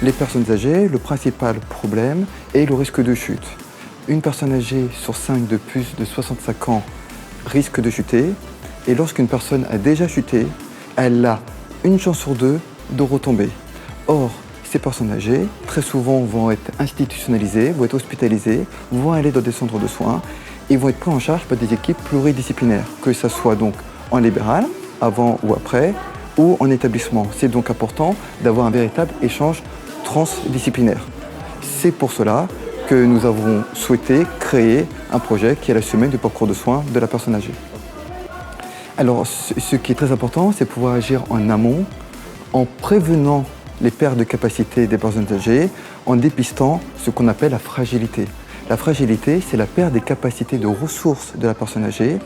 les personnes âgées, le principal problème est le risque de chute. Une personne âgée sur 5 de plus de 65 ans risque de chuter. Et lorsqu'une personne a déjà chuté, elle a une chance sur 2 de retomber. Or, ces personnes âgées, très souvent, vont être institutionnalisées, vont être hospitalisées, vont aller dans des centres de soins et vont être pris en charge par des équipes pluridisciplinaires, que ce soit donc en libéral, avant ou après, ou en établissement. C'est donc important d'avoir un véritable échange transdisciplinaire. C'est pour cela que nous avons souhaité créer un projet qui est la semaine du parcours de soins de la personne âgée. Alors, ce qui est très important, c'est pouvoir agir en amont, en prévenant les pertes de capacité des personnes âgées, en dépistant ce qu'on appelle la fragilité. La fragilité, c'est la perte des capacités de ressources de la personne âgée,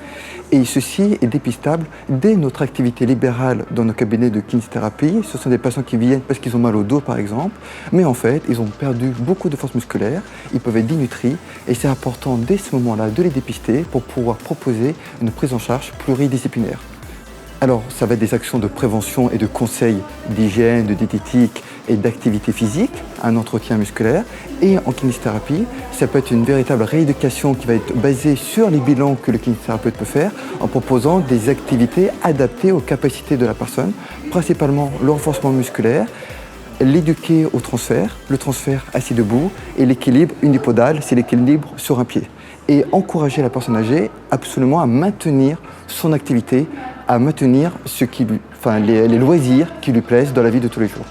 et ceci est dépistable dès notre activité libérale dans nos cabinets de kinésithérapie. Ce sont des patients qui viennent parce qu'ils ont mal au dos, par exemple, mais en fait, ils ont perdu beaucoup de force musculaire, ils peuvent être dénutris, et c'est important dès ce moment-là de les dépister pour pouvoir proposer une prise en charge pluridisciplinaire. Alors, ça va être des actions de prévention et de conseil d'hygiène, de diététique et d'activité physique, un entretien musculaire. Et en kinésithérapie, ça peut être une véritable rééducation qui va être basée sur les bilans que le kinésithérapeute peut faire en proposant des activités adaptées aux capacités de la personne, principalement le renforcement musculaire, l'éduquer au transfert, le transfert assis debout et l'équilibre unipodal, c'est l'équilibre sur un pied. Et encourager la personne âgée absolument à maintenir son activité, à maintenir les loisirs qui lui plaisent dans la vie de tous les jours.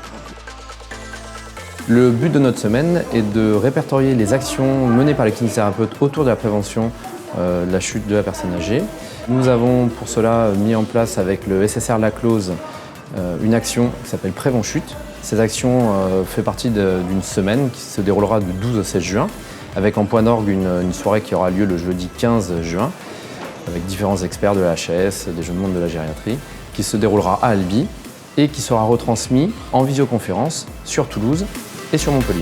Le but de notre semaine est de répertorier les actions menées par les kinésithérapeutes autour de la prévention de la chute de la personne âgée. Nous avons pour cela mis en place avec le SSR La Close une action qui s'appelle Prévent Chute. Cette action fait partie d'une semaine qui se déroulera du 12 au 16 juin, avec en point d'orgue une soirée qui aura lieu le jeudi 15 juin, avec différents experts de la HAS, des jeunes mondes de la gériatrie, qui se déroulera à Albi et qui sera retransmis en visioconférence sur Toulouse et sur Montpellier.